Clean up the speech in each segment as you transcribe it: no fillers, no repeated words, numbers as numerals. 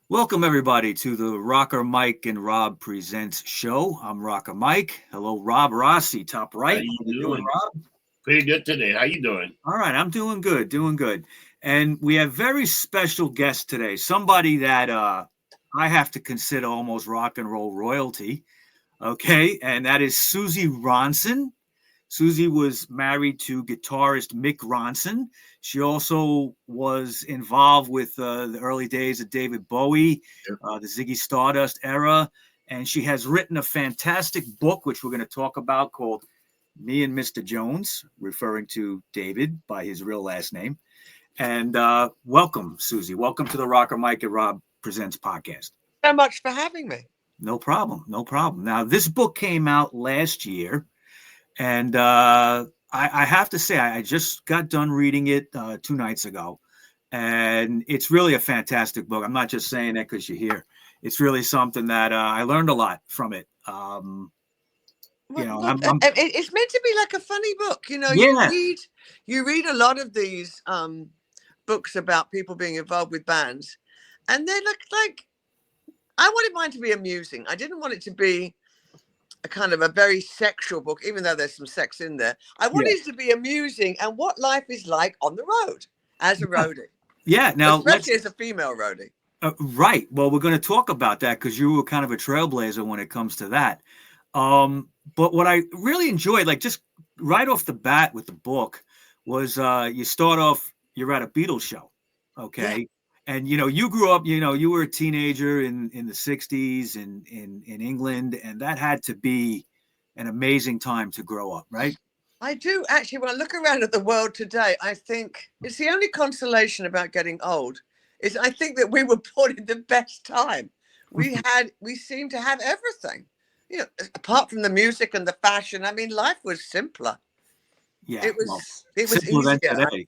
Welcome everybody to the Rocker Mike and Rob Presents show. I'm Rocker Mike. Hello, Rob Rossi, top How right. you How you doing, doing? Rob? Pretty good today. How you doing? All right, I'm doing good, doing good. And we have very special guest today. Somebody that I have to consider almost rock and roll royalty. Okay, and that is Suzi Ronson. Suzi was married to guitarist Mick Ronson. She also was involved with the early days of David Bowie, Yep. the Ziggy Stardust era. And she has written a fantastic book, which we're going to talk about, called Me and Mr. Jones, referring to David by his real last name. And welcome, Suzi. Welcome to the Rocker Mike and Rob Presents podcast. So much for having me. No problem. No problem. Now, this book came out last year. And I have to say, I just got done reading it 2 nights ago, and it's really a fantastic book. I'm not just saying that because you're here. It's really something that I learned a lot from it. It's meant to be like a funny book. Yeah, You read a lot of these books about people being involved with bands, and they look like I wanted mine to be amusing. I didn't want it to be a kind of a very sexual book, even though there's some sex in there. I wanted it to be amusing and what life is like on the road as a roadie. Yeah. Now, especially as a female roadie. Right. Well, we're going to talk about that because you were kind of a trailblazer when it comes to that. But what I really enjoyed, like just right off the bat with the book, was you start off, you're at a Beatles show, okay? Yeah. And you grew up, you were a teenager in the 60s in England, and that had to be an amazing time to grow up, right? I do actually. When I look around at the world today, I think it's the only consolation about getting old is I think that we were born in the best time. We seemed to have everything, apart from the music and the fashion. I mean, life was simpler. Yeah, it was simpler than easier. today.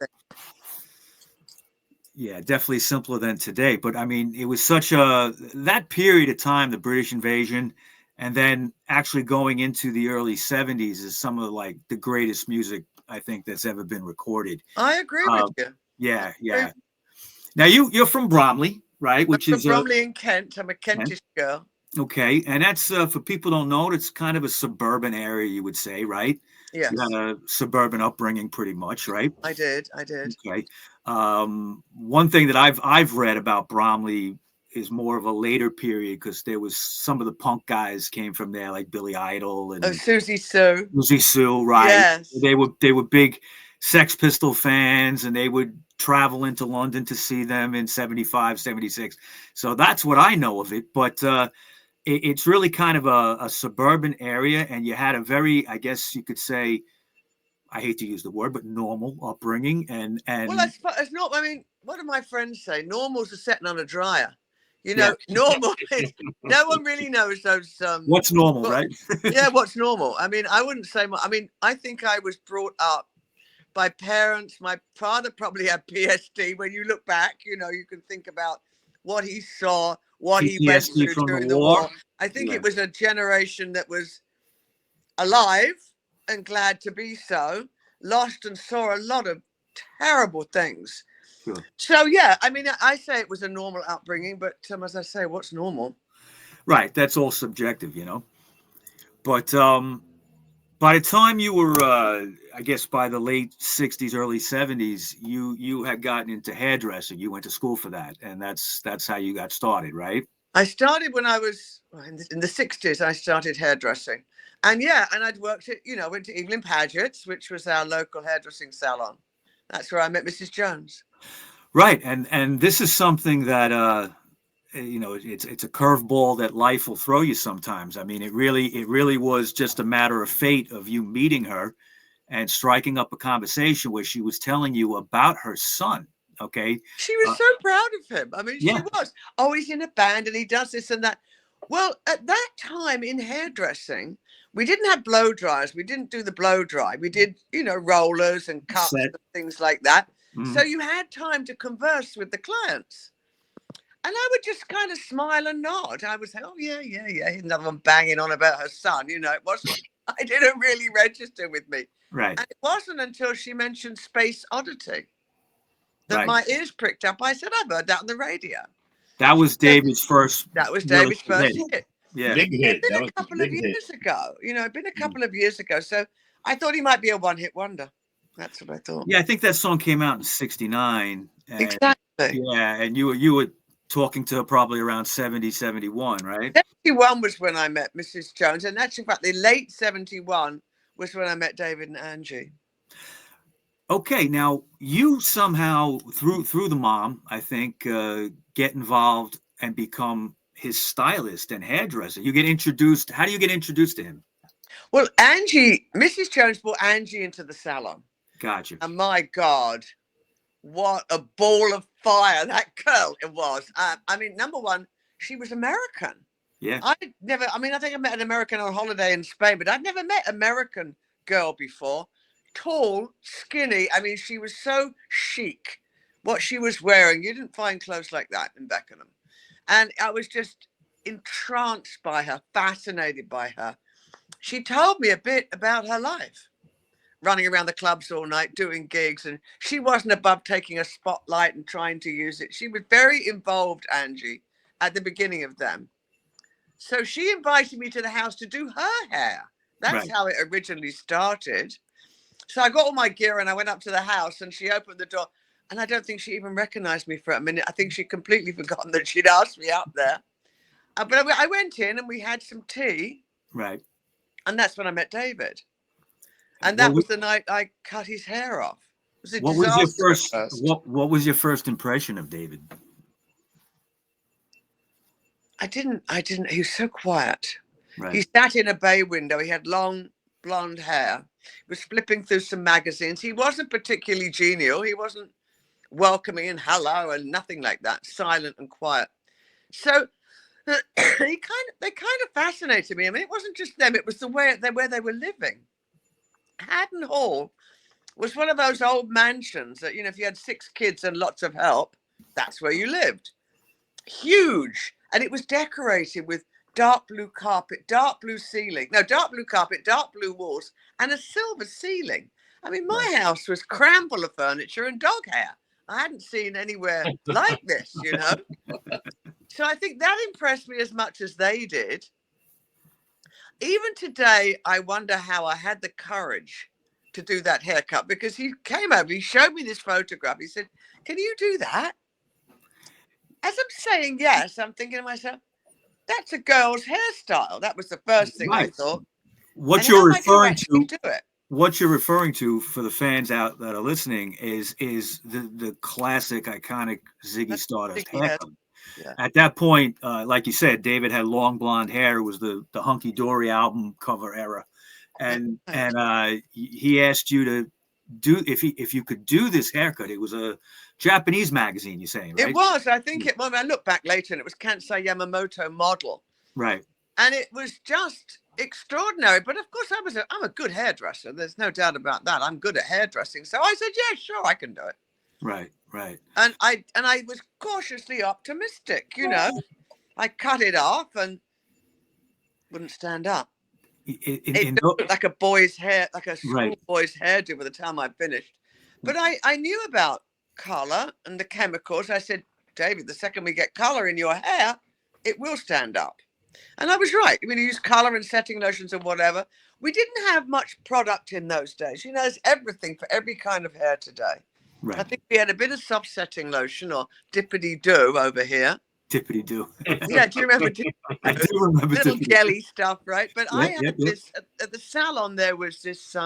Yeah, definitely simpler than today. But I mean, it was such that period of time, the British invasion, and then actually going into the early 70s is some of like the greatest music I think that's ever been recorded. I agree with you. Yeah, yeah. Now you're from Bromley, right? Which is Bromley in Kent. I'm a Kentish girl. Okay, and that's for people who don't know it. It's kind of a suburban area, you would say, right? Yes. You had a suburban upbringing, pretty much, right? I did. Okay. One thing that I've read about Bromley is more of a later period because there was some of the punk guys came from there, like Billy Idol and Suzi Sue, right? Yes. They were big Sex Pistol fans, and they would travel into London to see them in 75, 76. So that's what I know of it. But it's really kind of a suburban area, and you had a very, I guess you could say, I hate to use the word, but normal upbringing. And well, it's not. I mean, what do my friends say? Normal's a setting on a dryer. Normal is no one really knows those. What's normal, right? Yeah, what's normal? I mean, I wouldn't say. I mean, I think I was brought up by parents. My father probably had PSD. When you look back, you can think about what he saw, what he went through during the war. I think it was a generation that was alive and glad to be so, lost and saw a lot of terrible things. Sure. So, yeah, I mean, I say it was a normal upbringing, but as I say, what's normal? Right. That's all subjective, But by the time you were, I guess by the late 60s, early 70s, you had gotten into hairdressing. You went to school for that. And that's how you got started, right? I started when I was in the 60s. I started hairdressing. And I'd worked at, went to Evelyn Paget's, which was our local hairdressing salon. That's where I met Mrs. Jones. Right. And this is something that, it's a curveball that life will throw you sometimes. I mean, it really was just a matter of fate of you meeting her and striking up a conversation where she was telling you about her son. Okay. She was so proud of him. I mean, she was. Oh, he's in a band and he does this and that. Well, at that time in hairdressing, we didn't have blow dryers. We didn't do the blow dry. We did, rollers and cups and things like that. Mm. So you had time to converse with the clients. And I would just kind of smile and nod. I would say, oh, yeah. Another one banging on about her son. It wasn't, I didn't really register with me. Right. And it wasn't until she mentioned Space Oddity that my ears pricked up. I said, I've heard that on the radio. That was David's first. That was really David's first hit. Yeah. Big hit. It's been That a was couple a of big hit. years ago. It'd been a couple of years ago. So I thought he might be a one-hit wonder. That's what I thought. Yeah, I think that song came out in '69. Exactly. Yeah, and you were talking to her probably around 70, 71, right? 71 was when I met Mrs. Jones, and actually, in fact, the late 71 was when I met David and Angie. Okay, now you somehow through the mom, I think, get involved and become his stylist and hairdresser. You get introduced. How do you get introduced to him? Well, Mrs. Jones brought Angie into the salon. Gotcha. And my God, what a ball of fire that girl it was. I mean, number one, she was American. Yeah. I think I met an American on holiday in Spain, but I'd never met an American girl before. Tall, skinny. I mean, she was so chic. What she was wearing, you didn't find clothes like that in Beckenham. And I was just entranced by her, fascinated by her. She told me a bit about her life, running around the clubs all night, doing gigs. And she wasn't above taking a spotlight and trying to use it. She was very involved, Angie, at the beginning of them. So she invited me to the house to do her hair. That's how it originally started. So I got all my gear and I went up to the house and she opened the door. And I don't think she even recognized me for a minute. I think she'd completely forgotten that she'd asked me up there. But I went in and we had some tea. Right. And that's when I met David. And that was the night I cut his hair off. It was what was your first? What was your first impression of David? I didn't. He was so quiet. Right. He sat in a bay window. He had long blonde hair. He was flipping through some magazines. He wasn't particularly genial. He wasn't welcoming and hello and nothing like that. Silent and quiet. So they kind of fascinated me. I mean, it wasn't just them. It was where they were living. Haddon Hall was one of those old mansions that, if you had 6 kids and lots of help, that's where you lived. Huge. And it was decorated with dark blue carpet, dark blue ceiling. No, dark blue carpet, dark blue walls, and a silver ceiling. I mean, my house was crammed full of furniture and dog hair. I hadn't seen anywhere like this, So I think that impressed me as much as they did. Even today, I wonder how I had the courage to do that haircut, because he came over, he showed me this photograph. He said, "Can you do that?" As I'm saying yes, I'm thinking to myself, that's a girl's hairstyle. That was the first thing I thought. What you're referring to for the fans out that are listening is the classic, iconic Ziggy Stardust haircut. Yeah. At that point, like you said, David had long blonde hair. It was the Hunky Dory album cover era, and he asked you to do if you could do this haircut. It was a Japanese magazine, you're saying, right? It was. I think well, I look back later and it was Kansai Yamamoto model. Right. And it was just extraordinary. But of course, I'm a good hairdresser. There's no doubt about that. I'm good at hairdressing. So I said, yeah, sure, I can do it. Right, right. And I was cautiously optimistic, I cut it off and wouldn't stand up. It looked like a boy's hair, like a schoolboy's hairdo by the time I finished. But I knew about color and the chemicals. I said, David, the second we get color in your hair, it will stand up. And I was right. I mean, you use color and setting lotions and whatever. We didn't have much product in those days. There's everything for every kind of hair today. Right. I think we had a bit of soft setting lotion or dippity-doo over here. Dippity-doo. Yeah, do you remember? I do remember little jelly stuff, right? But I had yep. this at the salon. There was this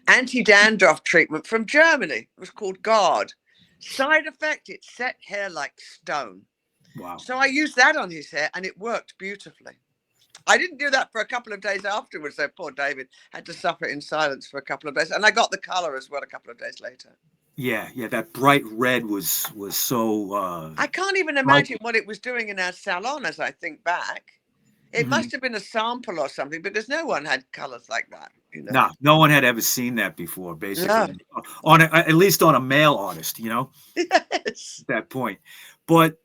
anti-dandruff treatment from Germany. It was called Guard. Side effect: it set hair like stone. Wow. So I used that on his hair, and it worked beautifully. I didn't do that for a couple of days afterwards, though. Poor David had to suffer in silence for a couple of days, and I got the color as well a couple of days later. Yeah, that bright red was so. I can't even imagine what it was doing in our salon as I think back. It must have been a sample or something, because no one had colors like that. No one had ever seen that before, basically, at least on a male artist, Yes. At that point. But,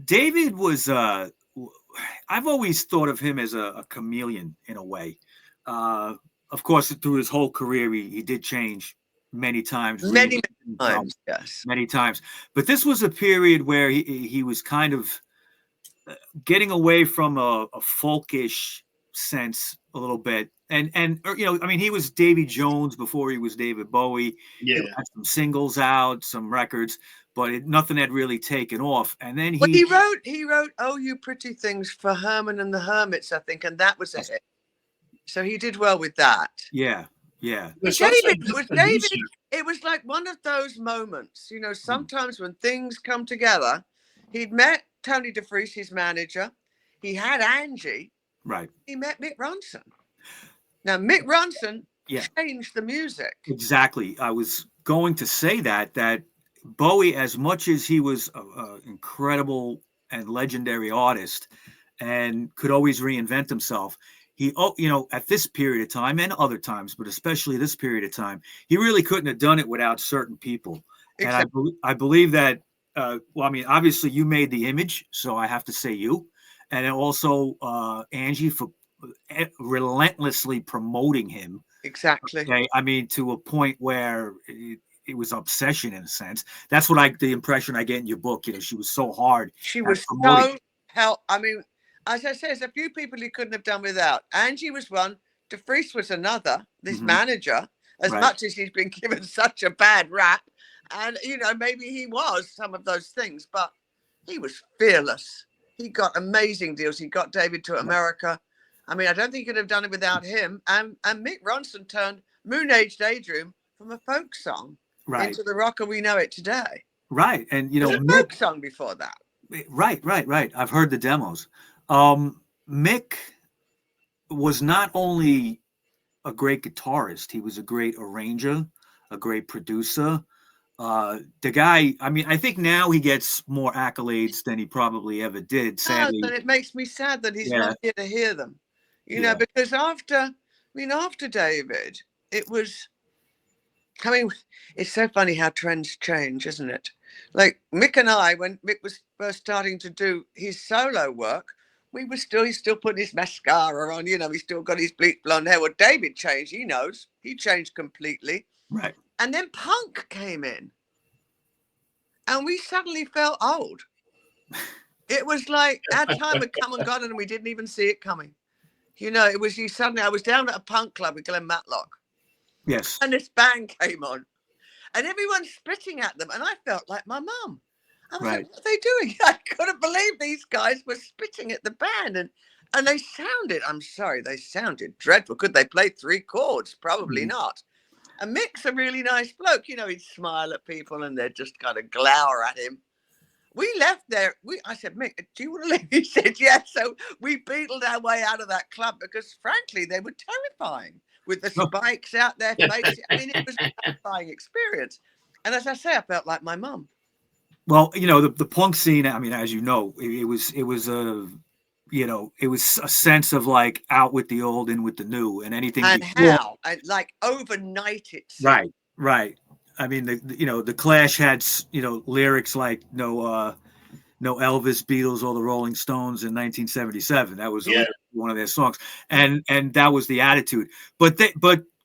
David was, I've always thought of him as a chameleon in a way. Of course, through his whole career, he did change many times. Many times, yes. Many times. But this was a period where he was kind of getting away from a folkish sense a little bit. And you know, I mean, he was Davy Jones before he was David Bowie. Yeah. He had some singles out, some records, but nothing had really taken off. And then he wrote "Oh You Pretty Things" for Herman and the Hermits, I think, and that was a hit. So he did well with that. Yeah, yeah. David, it was like one of those moments, you know, sometimes when things come together. He'd met Tony DeFries, his manager. He had Angie. Right. He met Mick Ronson. Now, Mick Ronson changed the music. Exactly. I was going to say that Bowie, as much as he was an incredible and legendary artist and could always reinvent himself, he, you know, at this period of time and other times, but especially this period of time, he really couldn't have done it without certain people. Exactly. And I believe that, well, I mean, obviously you made the image, so I have to say you. And then also Angie for relentlessly promoting him. Exactly. Okay? I mean, to a point where it was obsession in a sense. That's what the impression I get in your book. You know, she was so hard. She was so I mean, as I say, there's a few people he couldn't have done without. Angie was one. DeFries was another. This manager, as much as he's been given such a bad rap, and you know, maybe he was some of those things, but he was fearless. He got amazing deals. He got David to America. I mean, I don't think he could have done it without him. And Mick Ronson turned Moon Age Daydream from a folk song into the rocker we know it today. Right. And, you know, a folk song before that. Right. I've heard the demos. Mick was not only a great guitarist, he was a great arranger, a great producer. The guy, I mean, I think now he gets more accolades than he probably ever did. Sadly, and it makes me sad that he's not here to hear them. You know, because after David, it was. I mean, it's so funny how trends change, isn't it? Like Mick and I, when Mick was first starting to do his solo work, he's still putting his mascara on. You know, he's still got his bleach blonde hair. Well, David changed. He knows he changed completely. Right. And then punk came in. And we suddenly felt old. It was like our time had come and gone and we didn't even see it coming. You know, it was I was down at a punk club with Glenn Matlock. Yes. And this band came on. And everyone's spitting at them. And I felt like my mum. I was like, what are they doing? I couldn't believe these guys were spitting at the band. And they sounded dreadful. Could they play 3 chords? Probably not. And Mick's a really nice bloke. You know, he'd smile at people and they'd just kind of glower at him. We left there. I said, Mick, do you want to leave? He said, yes. So we beetled our way out of that club because, frankly, they were terrifying with the spikes out their faces. I mean, it was a terrifying experience. And as I say, I felt like my mum. Well, you know, the punk scene, I mean, as you know, it was a sense of like out with the old, in with the new, and anything. And how, like overnight it. Right. I mean, the Clash had, lyrics like no Elvis, Beatles, or the Rolling Stones in 1977. That was one of their songs, and that was the attitude. But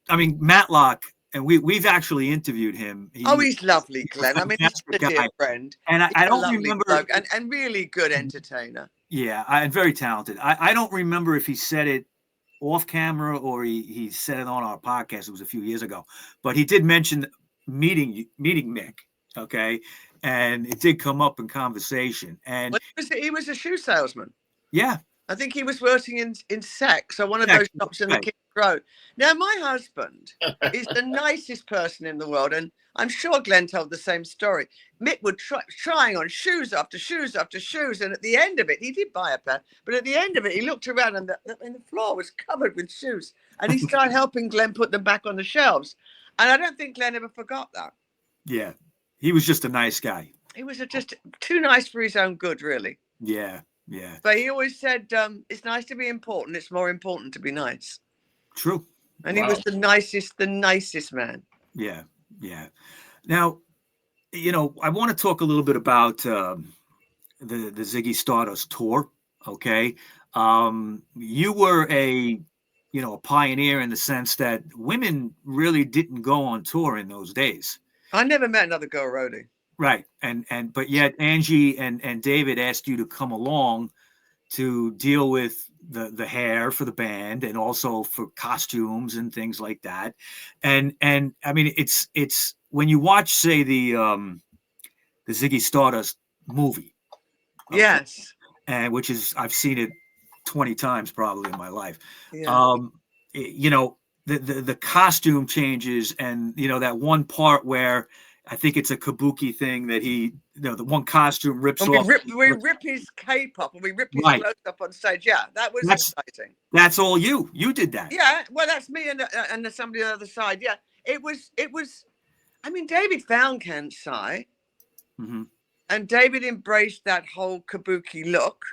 I mean, Matlock. And we've actually interviewed him. He's lovely, Glenn. I mean, he's a dear friend. And I don't remember. Bloke and really good entertainer. Yeah, and very talented. I don't remember if he said it off camera or he said it on our podcast. It was a few years ago. But he did mention meeting Mick, okay? And it did come up in conversation. And he was a shoe salesman. Yeah. I think he was working in Sex, or one of those shops in the King's Road. Now, my husband is the nicest person in the world, and I'm sure Glenn told the same story. Mick would trying on shoes after shoes after shoes, and at the end of it, he did buy a pair, but at the end of it, he looked around and the floor was covered with shoes, and he started helping Glenn put them back on the shelves. And I don't think Glenn ever forgot that. Yeah, he was just a nice guy. He was just too nice for his own good, really. Yeah. Yeah. But he always said, it's nice to be important. It's more important to be nice. True. And he was the nicest man. Yeah. Yeah. Now, I want to talk a little bit about the Ziggy Stardust tour. Okay. You were a a pioneer in the sense that women really didn't go on tour in those days. I never met another girl roadie. Right. But yet Angie and David asked you to come along to deal with the hair for the band and also for costumes and things like that. And I mean, it's when you watch, say, the Ziggy Stardust movie. Okay, Yes. and which is, I've seen it 20 times probably in my life. Yeah. The costume changes, and that one part where I think it's a kabuki thing that he, the one costume rips and off. We rip his cape up and we rip his clothes up on stage. Yeah, that was exciting. That's all you did that. Yeah, well, that's me and somebody on the other side. Yeah, it was. I mean, David found Kansai, and David embraced that whole kabuki look.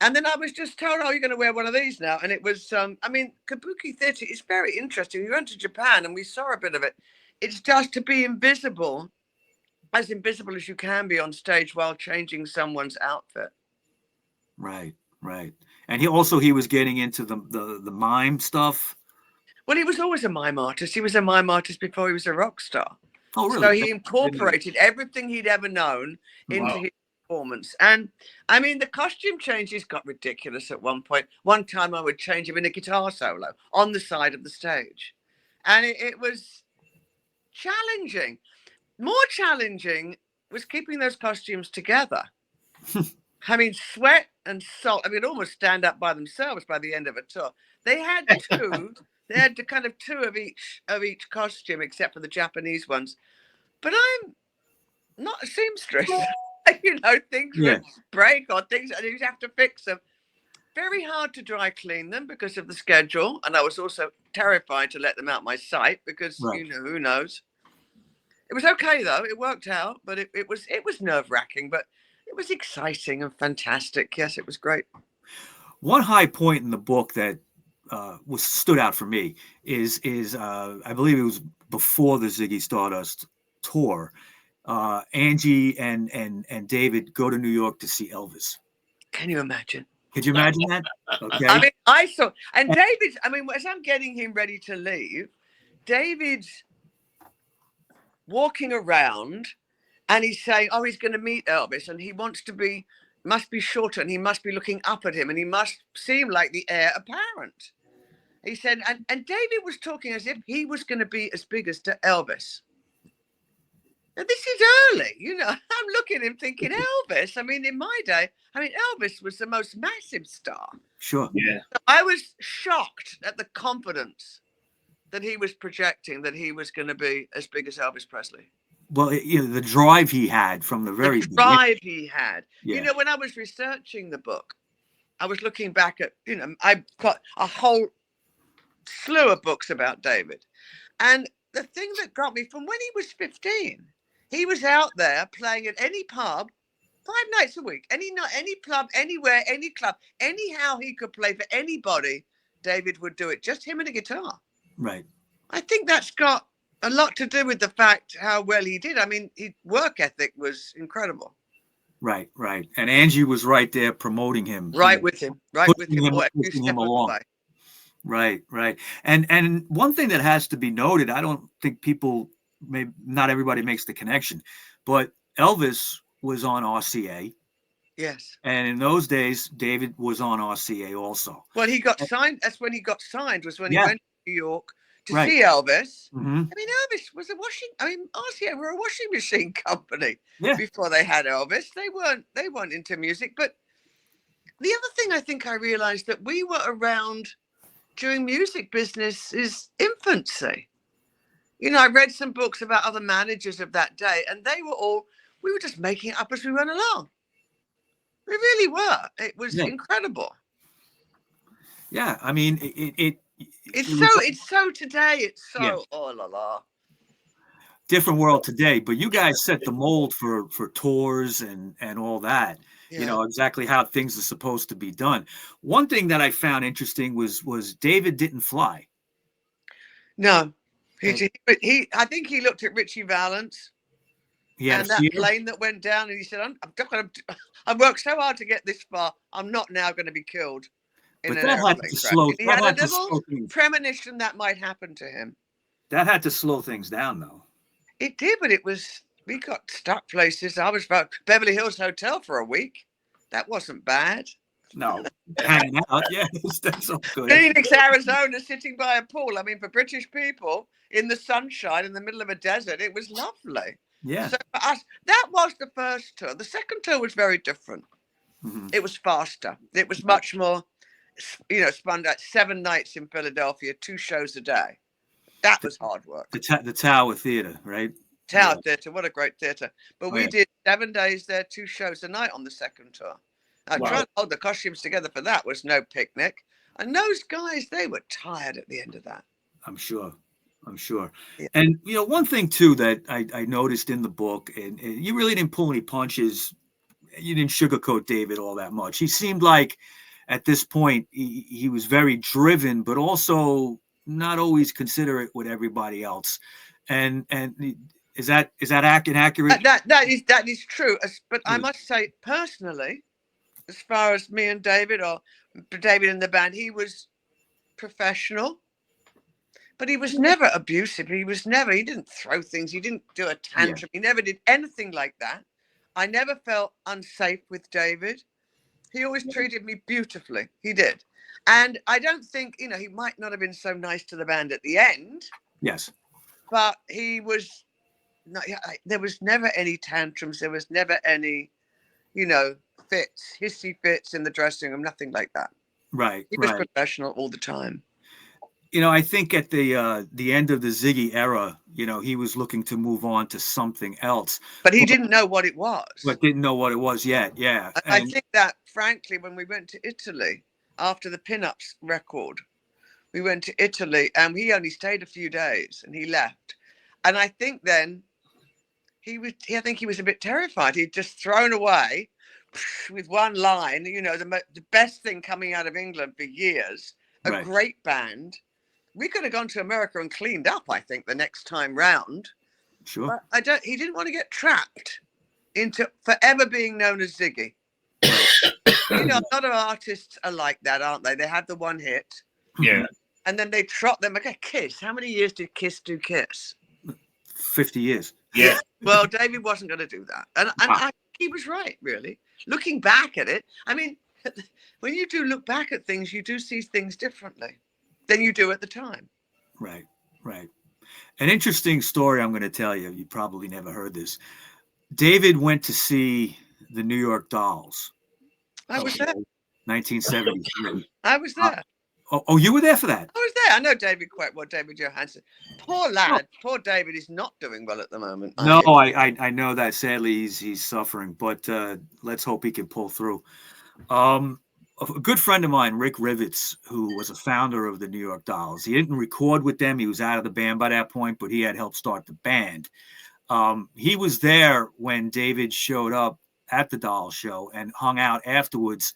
And then I was just told, "Oh, you're going to wear one of these now." And it was, I mean, kabuki theatre is very interesting. We went to Japan and we saw a bit of it. It's just to be invisible as you can be on stage while changing someone's outfit. Right. And he was getting into the mime stuff. Well, he was always a mime artist. He was a mime artist before he was a rock star. Oh, really? So he incorporated everything he'd ever known into his performance. And I mean, the costume changes got ridiculous at one point. One time I would change him in a guitar solo on the side of the stage. And it was challenging. More challenging was keeping those costumes together. I mean, sweat and salt, I mean, almost stand up by themselves by the end of a tour. They had two. They had kind of two of each costume, except for the Japanese ones. But I'm not a seamstress. Things break or things, and you have to fix them. Very hard to dry clean them because of the schedule. And I was also terrified to let them out my sight because, who knows. It was okay, though. It worked out, but it was nerve-wracking, but it was exciting and fantastic. Yes, it was great. One high point in the book that stood out for me is I believe it was before the Ziggy Stardust tour. Angie and David go to New York to see Elvis. Can you imagine? Could you imagine that? Okay. I mean, I saw, and David, I mean, as I'm getting him ready to leave, David's walking around and he's saying, oh, he's going to meet Elvis and he must be shorter and he must be looking up at him and he must seem like the heir apparent. He said, and David was talking as if he was going to be as big as Elvis. And this is early, I'm looking at him thinking, Elvis, I mean, in my day, Elvis was the most massive star. Sure. Yeah. So I was shocked at the confidence that he was projecting that he was going to be as big as Elvis Presley. Well, the drive he had from the very beginning. Drive he had. Yeah. When I was researching the book, I was looking back at, I've got a whole slew of books about David. And the thing that got me from when he was 15, he was out there playing at any pub 5 nights a week, any pub, anywhere, any club, anyhow he could play for anybody. David would do it, just him and a guitar. Right. I think that's got a lot to do with the fact how well he did. I mean, his work ethic was incredible. Right. And Angie was right there promoting him. With him. Pushing him along. Right. And one thing that has to be noted, I don't think not everybody makes the connection, but Elvis was on RCA. Yes. And in those days, David was on RCA also. Well, he got signed. That's when he got signed, was when he went to New York to see Elvis. Mm-hmm. I mean, Elvis was RCA were a washing machine company before they had Elvis. They weren't into music. But the other thing I think I realized that we were around during music business's infancy. I read some books about other managers of that day, and we were just making it up as we went along. We really were. It was incredible. Yeah, I mean, it's so today. It's so oh la la. Different world today, but you guys set the mold for tours and all that. Yeah. Exactly how things are supposed to be done. One thing that I found interesting was David didn't fly. No, I think he looked at Richie Valens. And that plane that went down, and he said, "I worked so hard to get this far. I'm not now going to be killed." in But an that had airplane to crash. slow. And he That had had a to little slow things. premonition that might happen to him. That had to slow things down, though. It did, but we got stuck places. I was about Beverly Hills Hotel for a week. That wasn't bad. No, hanging out. Yeah, that's all good. Phoenix, Arizona, sitting by a pool. I mean, for British people in the sunshine in the middle of a desert, it was lovely. Yeah. So for us, that was the first tour. The second tour was very different. Mm-hmm. It was faster. It was much more, spun out 7 nights in Philadelphia, 2 shows a day. That was hard work. The Tower Theater, right? Tower Theatre, what a great theatre. But we yeah. did 7 days there, 2 shows a night on the second tour. Now, trying to hold the costumes together for that was no picnic. And those guys, they were tired at the end of that. I'm sure. Yeah. And, one thing, too, that I noticed in the book, and you really didn't pull any punches. You didn't sugarcoat David all that much. He seemed like at this point he was very driven, but also not always considerate with everybody else. And is that accurate? That is true. But I Yeah. must say, personally, as far as me and David, or David and the band, he was professional, but he was never abusive. He didn't throw things. He didn't do a tantrum. He never did anything like that. I never felt unsafe with David. He always treated me beautifully. He did. And I don't think, he might not have been so nice to the band at the end. Yes. But he was, there was never any tantrums. There was never any, hissy fits in the dressing room, nothing like that. Right. He was professional all the time. I think at the end of the Ziggy era, he was looking to move on to something else. But he didn't know what it was. But didn't know what it was yet. Yeah. I think that, frankly, when we went to Italy after the Pin-Ups record, we went to Italy and he only stayed a few days and he left. And I think then he was a bit terrified. He'd just thrown away with one line, the best thing coming out of England for years, a great band. We could have gone to America and cleaned up, I think, the next time round. Sure. But he didn't want to get trapped into forever being known as Ziggy. A lot of artists are like that, aren't they? They have the one hit. Yeah. And then they trot them like a Kiss. How many years did Kiss do Kiss? 50 years. Yeah. Well, David wasn't going to do that. And he was right, really. Looking back at it, I mean, when you do look back at things, you do see things differently than you do at the time. Right. An interesting story I'm going to tell you. You probably never heard this. David went to see the New York Dolls. I was there. 1973. I was there. You were there for that? I was there. I know David quite well, David Johansen. Poor lad. Poor David is not doing well at the moment. No, I know that. Sadly, he's suffering, but let's hope he can pull through. A good friend of mine, Rick Rivets, who was a founder of the New York Dolls. He didn't record with them. He was out of the band by that point, but he had helped start the band. He was there when David showed up at the Dolls show and hung out afterwards.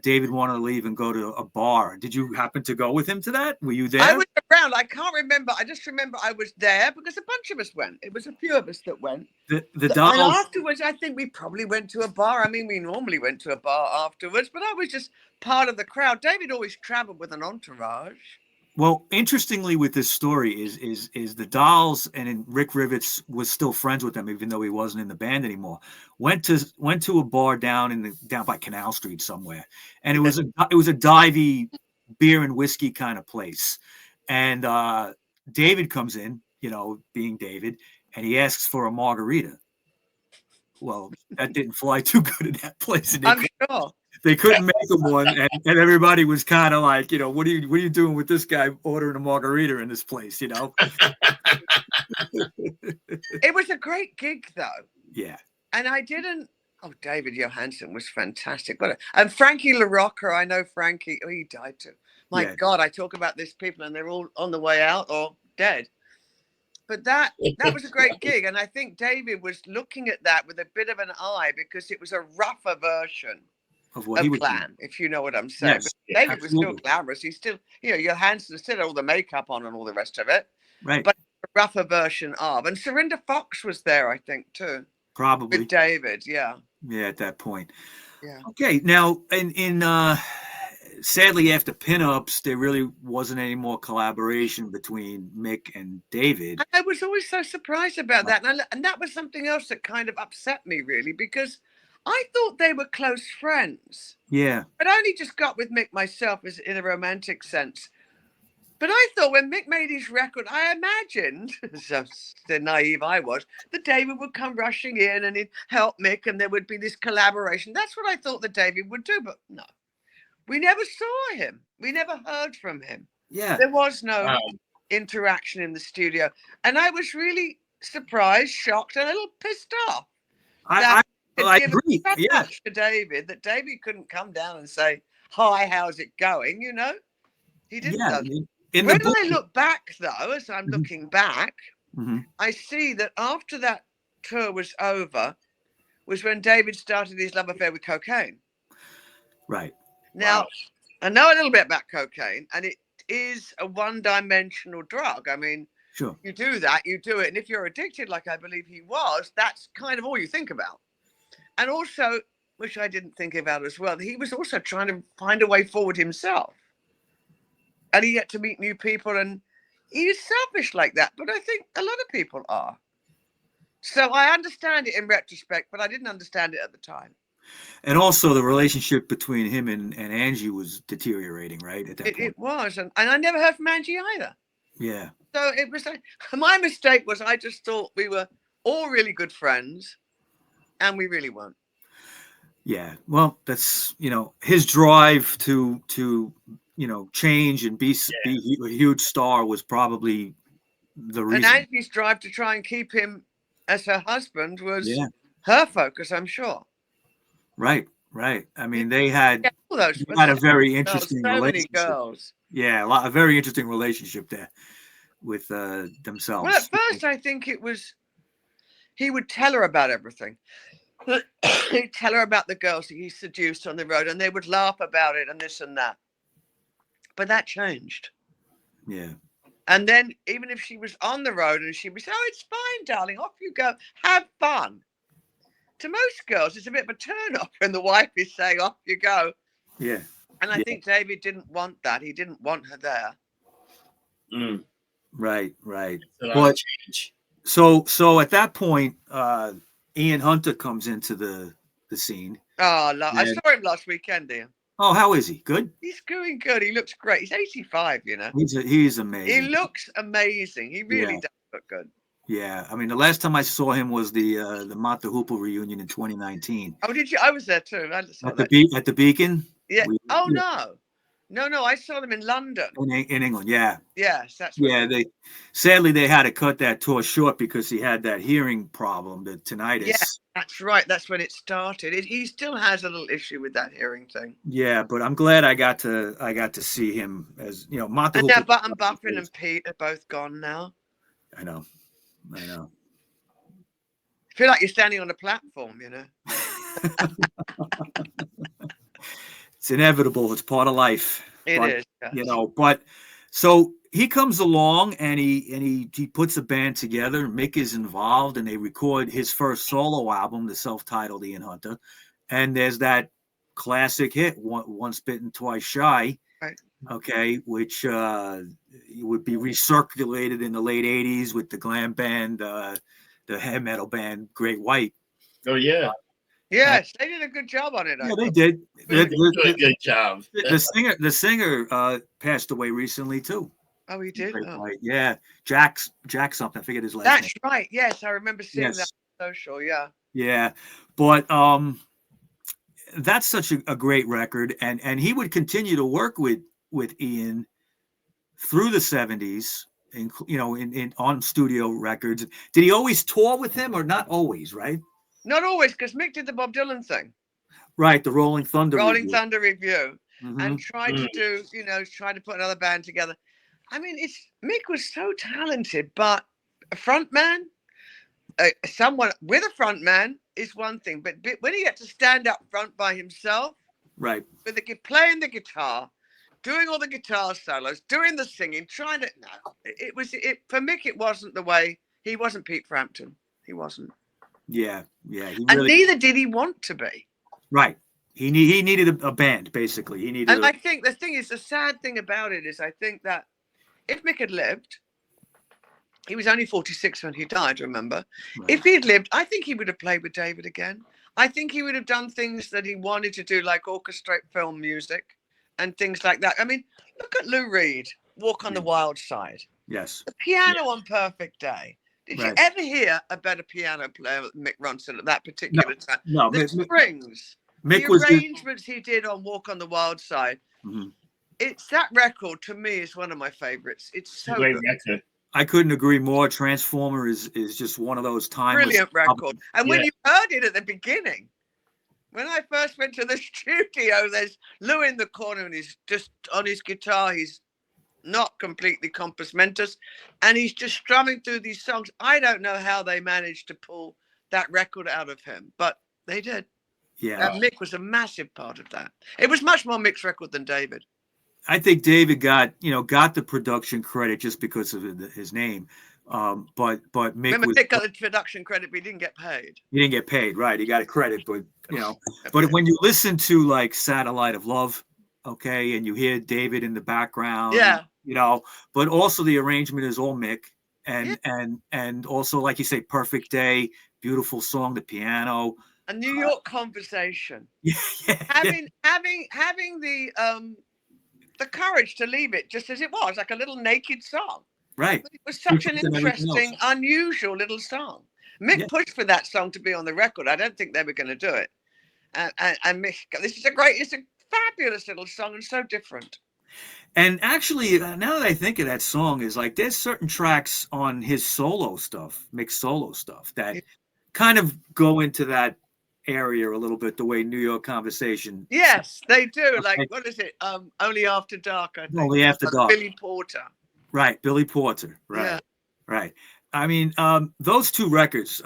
David wanted to leave and go to a bar. Did you happen to go with him to that? Were you there? I was around. I can't remember. I just remember I was there because a bunch of us went. It was a few of us that went. The Dolls. And afterwards, I think we probably went to a bar. I mean, we normally went to a bar afterwards, but I was just part of the crowd. David always traveled with an entourage. Well, interestingly, with this story is the Dolls, and Rick Rivets was still friends with them, even though he wasn't in the band anymore. Went to a bar down by Canal Street somewhere, and it was a divey beer and whiskey kind of place. And David comes in, being David, and he asks for a margarita. Well, that didn't fly too good in that place. And I'm sure. They couldn't make him one, and everybody was kind of like, what are you doing with this guy ordering a margarita in this place, It was a great gig, though. Yeah. And I didn't. Oh, David Johansen was fantastic. And Frankie LaRocca, I know Frankie. Oh, he died too. My God, I talk about these people, and they're all on the way out or dead. But that was a great gig, and I think David was looking at that with a bit of an eye because it was a rougher version of Glam, if you know what I'm saying. Yes, but David absolutely. was still glamorous. He's still, Johansson still had all the makeup on and all the rest of it. Right. But a rougher version of. And Serinda Fox was there, I think, too. Probably. With David, yeah. Yeah, at that point. Yeah. Okay, now in sadly, after pinups, there really wasn't any more collaboration between Mick and David. I was always so surprised about that. And that was something else that kind of upset me, really, because I thought they were close friends. Yeah. But I only just got with Mick myself as in a romantic sense. But I thought when Mick made his record, I imagined, so naive I was, that David would come rushing in and he'd help Mick and there would be this collaboration. That's what I thought that David would do. But no, we never saw him. We never heard from him. Yeah. There was no interaction in the studio. And I was really surprised, shocked, and a little pissed off. I agree. So yeah. much to David that David couldn't come down and say, "Hi, how's it going?" You know, he didn't. Yeah. When I look back, though, as I'm looking back, I see that after that tour was over, was when David started his love affair with cocaine. Right. Now, I know a little bit about cocaine, and it is a one-dimensional drug. I mean, sure, you do that, you do it, and if you're addicted, like I believe he was, that's kind of all you think about. And also, which I didn't think about as well, he was also trying to find a way forward himself. And he had to meet new people, and he is selfish like that. But I think a lot of people are. So I understand it in retrospect, but I didn't understand it at the time. And also the relationship between him and Angie was deteriorating, right? At that point. It was. And I never heard from Angie either. Yeah. So it was like, my mistake was I just thought we were all really good friends, and we really weren't. Yeah. Well, that's, his drive to change and be a huge star was probably the reason. And Angie's drive to try and keep him as her husband was her focus, I'm sure. Right. I mean, they had a very interesting relationship. Many girls. Yeah, a very interesting relationship there with themselves. Well, at first, I think it was he would tell her about everything. He'd tell her about the girls that he seduced on the road, and they would laugh about it and this and that. But that changed. Yeah. And then even if she was on the road and she would say, "Oh, it's fine, darling, off you go, have fun." To most girls, it's a bit of a turn off when the wife is saying, "Off you go." Yeah. And I think David didn't want that. He didn't want her there. Right. But so at that point, Ian Hunter comes into the scene. Oh, I saw him last weekend, Ian. Oh, how is he? Good? He's doing good. He looks great. He's 85, He's amazing. He looks amazing. He really does look good. Yeah. I mean, the last time I saw him was the Mata Hoople reunion in 2019. Oh, did you? I was there too. I saw at the Beacon? Yeah. No. I saw them in London. In England, yeah. Yes, that's right. Sadly they had to cut that tour short because he had that hearing problem, the tinnitus. Yeah, that's right. That's when it started. He still has a little issue with that hearing thing. Yeah, but I'm glad I got to see him as Mata. And now Button Buffin and Pete are both gone now. I know. I feel like you're standing on a platform, It's inevitable. It's part of life. It is. Yes. But so he comes along and he puts a band together. Mick is involved and they record his first solo album, the self-titled Ian Hunter. And there's that classic hit, Once Bitten, Twice Shy. Right. Okay, which would be recirculated in the late 80s with the glam band, the hair metal band, Great White. Oh, yeah. Yes, they did a good job on it. Yeah, they did. Good job. The singer passed away recently too. Oh, he did. Yeah, Jack something. I forget his last name. That's right. Yes, I remember seeing that on social. Yeah. Yeah, but that's such a great record, and he would continue to work with Ian through the 70s. In on studio records. Did he always tour with him, or not always? Right. Not always, because Mick did the Bob Dylan thing. Right, the Rolling Thunder Review. And tried to do, try to put another band together. I mean, Mick was so talented, but a front man, someone with a front man is one thing, but when he had to stand up front by himself, right, with playing the guitar, doing all the guitar solos, doing the singing, trying to, for Mick, it wasn't the way. He wasn't Pete Frampton. He wasn't. Yeah. And neither did he want to be. Right. He needed a band, basically. He needed. And I think the thing is, the sad thing about it is, I think that if Mick had lived, he was only 46 when he died, remember? Right. If he had lived, I think he would have played with David again. I think he would have done things that he wanted to do, like orchestrate film music and things like that. I mean, look at Lou Reed, Walk on the Wild Side. Yes. The piano on Perfect Day. Did you ever hear a better piano player than Mick Ronson at that particular time? No, the strings, Mick the arrangements he did on Walk on the Wild Side. Mm-hmm. It's that record, to me, is one of my favorites. It's so great good. record. I couldn't agree more. Transformer is just one of those timeless. Brilliant record. And when you heard it at the beginning, when I first went to the studio, there's Lou in the corner and he's just on his guitar. He's not completely compos mentis, and he's just strumming through these songs. I don't know how they managed to pull that record out of him, but they did. Yeah. And Mick was a massive part of that. It was much more Mick's record than David. I think David got the production credit just because of his name. But Mick Mick got the production credit, but he didn't get paid. He didn't get paid, right? He got a credit, but but when you listen to like Satellite of Love, okay, and you hear David in the background, but also the arrangement is all Mick, and also, like you say, Perfect Day, beautiful song, the piano, a New York Conversation. Having the courage to leave it just as it was, like a little naked song. Right. But it was such an interesting, unusual little song. Mick pushed for that song to be on the record. I don't think they were going to do it. And Mick, it's a fabulous little song and so different. And actually, now that I think of that song, is like there's certain tracks on his solo stuff, Mick's solo stuff, that kind of go into that area a little bit, the way New York Conversation. Yes, they do. Like, what is it? Only After Dark, I think. Only After Dark. Billy Porter. Right, Billy Porter. Right, yeah. Right. I mean, those two records,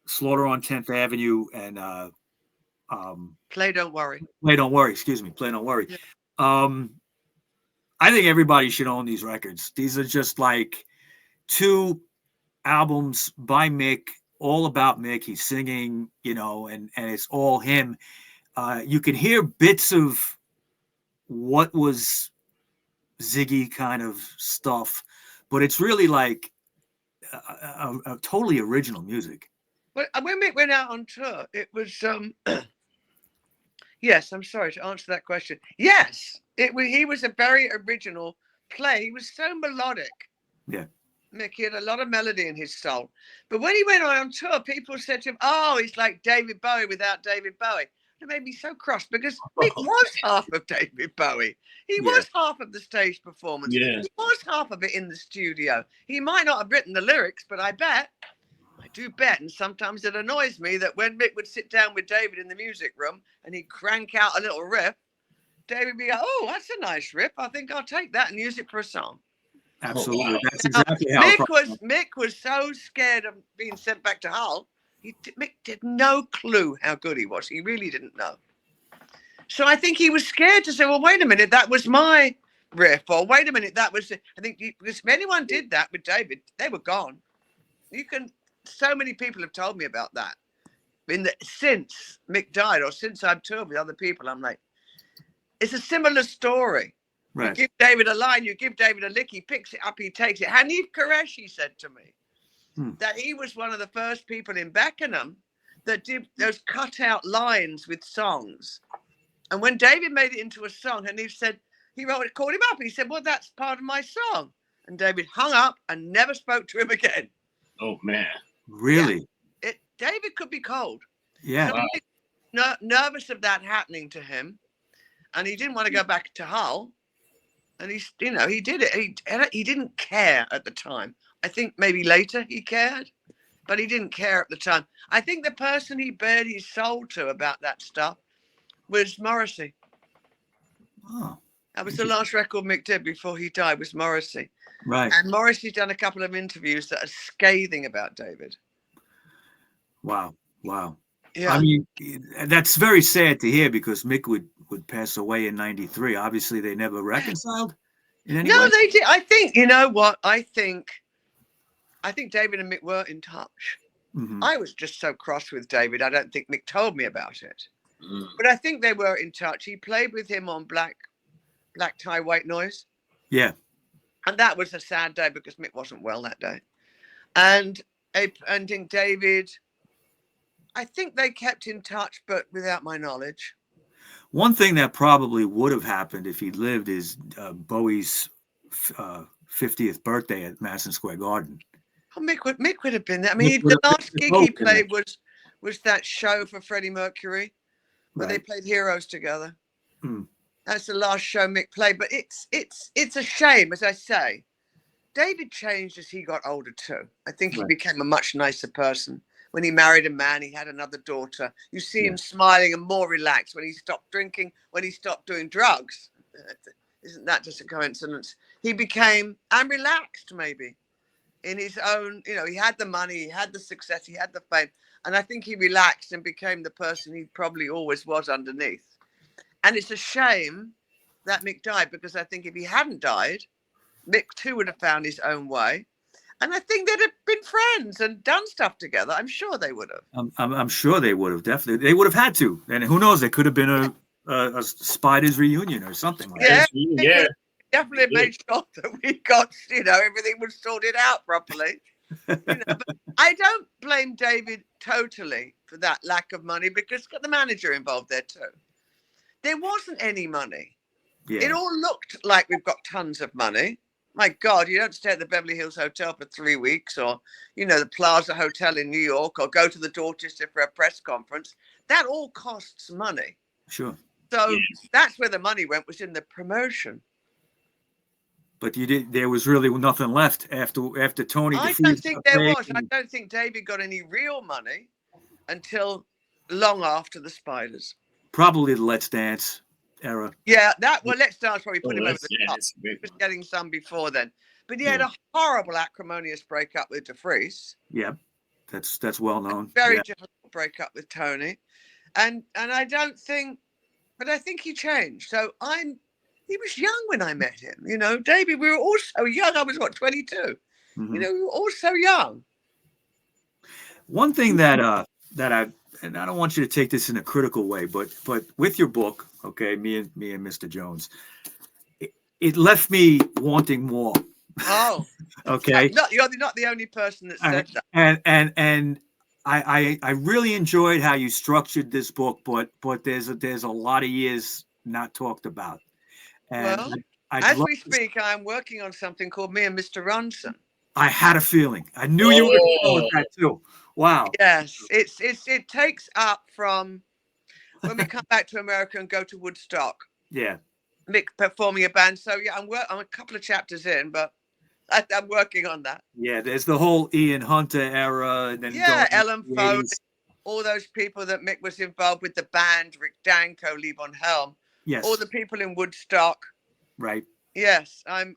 Slaughter on 10th Avenue and Play Don't Worry. Play Don't Worry. Excuse me, Play Don't Worry. Yeah. I think everybody should own these records. These are just like two albums by Mick, all about Mick. He's singing, and it's all him. You can hear bits of what was Ziggy kind of stuff, but it's really like a totally original music. Well, when Mick went out on tour, it was yes, I'm sorry to answer that question. Yes, he was a very original play. He was so melodic. Yeah. Mick, he had a lot of melody in his soul. But when he went on tour, people said to him, "Oh, he's like David Bowie without David Bowie." It made me so cross because Mick was half of David Bowie. He was half of the stage performance. Yeah. He was half of it in the studio. He might not have written the lyrics, but I do bet, and sometimes it annoys me that when Mick would sit down with David in the music room and he'd crank out a little riff, David would be like, "Oh, that's a nice riff. I think I'll take that and use it for a song." Absolutely. That's exactly how Mick was so scared of being sent back to Hull. Mick did no clue how good he was. He really didn't know. So I think he was scared to say, "Well, wait a minute, that was my riff," or "Wait a minute, that was." I think because if anyone did that with David, they were gone. So many people have told me about that. Since Mick died, or since I've toured with other people, I'm like, it's a similar story. Right. You give David a line, you give David a lick, he picks it up, he takes it. Hanif Qureshi said to me that he was one of the first people in Beckenham that did those cutout lines with songs. And when David made it into a song, Hanif said, called him up. He said, "Well, that's part of my song." And David hung up and never spoke to him again. Oh, man. Really? Yeah. David could be cold. Yeah. So nervous of that happening to him. And he didn't want to go back to Hull. And he did it. He didn't care at the time. I think maybe later he cared, but he didn't care at the time. I think the person he bared his soul to about that stuff was Morrissey. Oh. That was the last record Mick did before he died, was Morrissey. Right. And Morrissey's done a couple of interviews that are scathing about David. Wow. Yeah. I mean, that's very sad to hear because Mick would pass away in '93. Obviously, they never reconciled in any way. No, they did. I think, you know what? I think David and Mick were in touch. Mm-hmm. I was just so cross with David. I don't think Mick told me about it. But I think they were in touch. He played with him on Black Tie, White Noise. Yeah. And that was a sad day because Mick wasn't well that day. And David, I think they kept in touch, but without my knowledge. One thing that probably would have happened if he lived is Bowie's 50th birthday at Madison Square Garden. Oh, Mick would have been there. I mean, the last gig he played was that show for Freddie Mercury where they played Heroes together. That's the last show Mick played. But it's a shame, as I say. David changed as he got older too. I think he became a much nicer person. When he married a man, he had another daughter. You see him smiling and more relaxed when he stopped drinking, when he stopped doing drugs. Isn't that just a coincidence? He became relaxed, maybe, in his own, he had the money, he had the success, he had the fame. And I think he relaxed and became the person he probably always was underneath. And it's a shame that Mick died, because I think if he hadn't died, Mick too would have found his own way. And I think they'd have been friends and done stuff together. I'm sure they would have. I'm sure they would have. Definitely. They would have had to. And who knows? There could have been a Spiders reunion or something like that. Yeah. Definitely made sure that we got, everything was sorted out properly. But I don't blame David totally for that lack of money, because got the manager involved there too. There wasn't any money. Yeah. It all looked like we've got tons of money. My God, you don't stay at the Beverly Hills Hotel for 3 weeks, or, the Plaza Hotel in New York, or go to the Dorchester for a press conference. That all costs money. Sure. So that's where the money went, was in the promotion. But there was really nothing left after Tony. I don't think there was. I don't think David got any real money until long after the Spiders. Probably the Let's Dance era. Yeah, Let's Dance probably put him over the top. He was getting some before then. But he had a horrible acrimonious breakup with DeFreeze. Yeah, that's well known. Very difficult breakup with Tony. And I don't think, but I think he changed. So he was young when I met him. David, we were all so young. I was 22. Mm-hmm. We were all so young. One thing that I, and I don't want you to take this in a critical way, but with your book, okay, me and Mr. Jones, it left me wanting more. Oh, okay. You're not the only person that said that. And I really enjoyed how you structured this book, but there's a lot of years not talked about. And as we speak, I'm working on something called Me and Mr. Ronson. I had a feeling. I knew you would go with that too. Wow. Yes, it takes up from when we come back to America and go to Woodstock. Yeah. Mick performing a band. So I'm a couple of chapters in, but I'm working on that. Yeah, there's the whole Ian Hunter era. And then Ellen Foley, all those people that Mick was involved with, the band, Rick Danko, Levon Helm. Yes. All the people in Woodstock. Right. Yes, I'm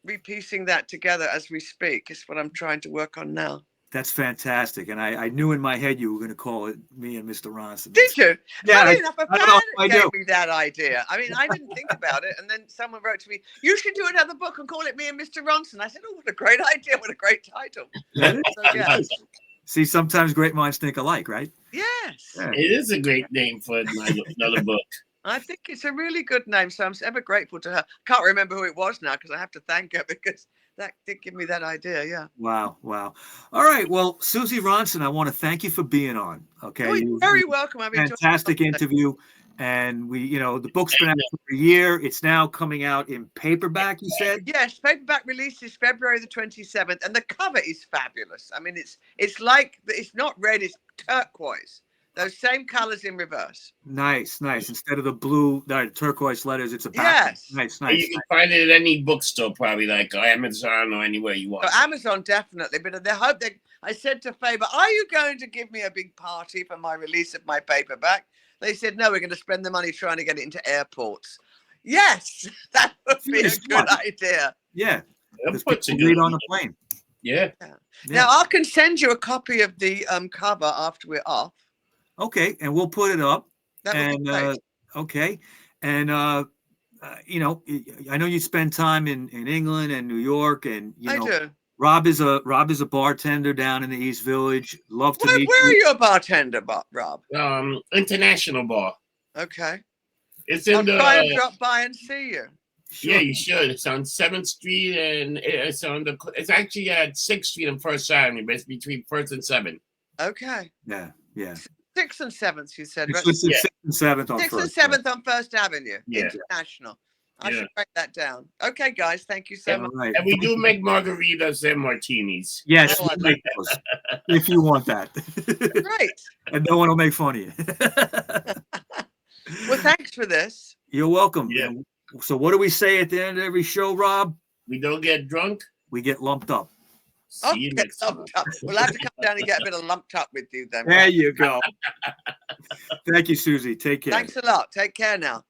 repiecing that together as we speak. It's what I'm trying to work on now. That's fantastic. And I knew in my head you were going to call it Me and Mr. Ronson. Did you? Yeah, I gave me that idea. I mean, I didn't think about it. And then someone wrote to me, you should do another book and call it Me and Mr. Ronson. I said, oh, what a great idea. What a great title. See, sometimes great minds think alike, right? Yes. Yeah. It is a great name for another book. I think it's a really good name, so I'm ever grateful to her. Can't remember who it was now because I have to thank her, because that did give me that idea. Yeah. Wow. All right. Well, Suzi Ronson, I want to thank you for being on. Okay. Oh, you're very welcome. I've fantastic interview. And the book's been out for a year. It's now coming out in paperback, you said? Yes, paperback release is February the 27th, and the cover is fabulous. I mean, it's like, it's not red, it's turquoise. Those same colors in reverse. Nice. Instead of the blue, turquoise letters, it's a back. Yes. Nice. You can find it at any bookstore, probably, like Amazon or anywhere you want. So Amazon, definitely. But I said to Faber, are you going to give me a big party for my release of my paperback? They said, no, we're going to spend the money trying to get it into airports. Yes, that would be a good idea. Yeah. Read on the plane. Yeah. Now, I can send you a copy of the cover after we're off. Okay, and we'll put it up. That would be great. Okay, and I know you spend time in England and New York, and I do. Rob is a bartender down in the East Village. Love to meet you. Where are you a bartender, Rob? International bar. Okay. It's I'll in the. try and drop by and see you. Sure. Yeah, you should. It's on 7th Street, and it's on the. It's actually at 6th Street and First Avenue, but it's between 1st and 7th. Okay. Yeah, yeah. 6th and 7th, you said, It's right? listed Yeah. 6th and 7th on 6th and First. 7th on First Avenue. Yeah. International. I Yeah. should write that down. Okay, guys. Thank you so All much. right. And we do make margaritas and martinis. Yes, Oh, we'll I like make those if you want that. Great. And no one will make fun of you. Well, thanks for this. You're welcome. Yeah. So what do we say at the end of every show, Rob? We don't get drunk. We get lumped up. See you Okay, next time. lumped up. We'll have to come down and get a bit of lumped up with you then. There Rob. you go. Thank you, Susie. Take care. Thanks a lot. Take care now.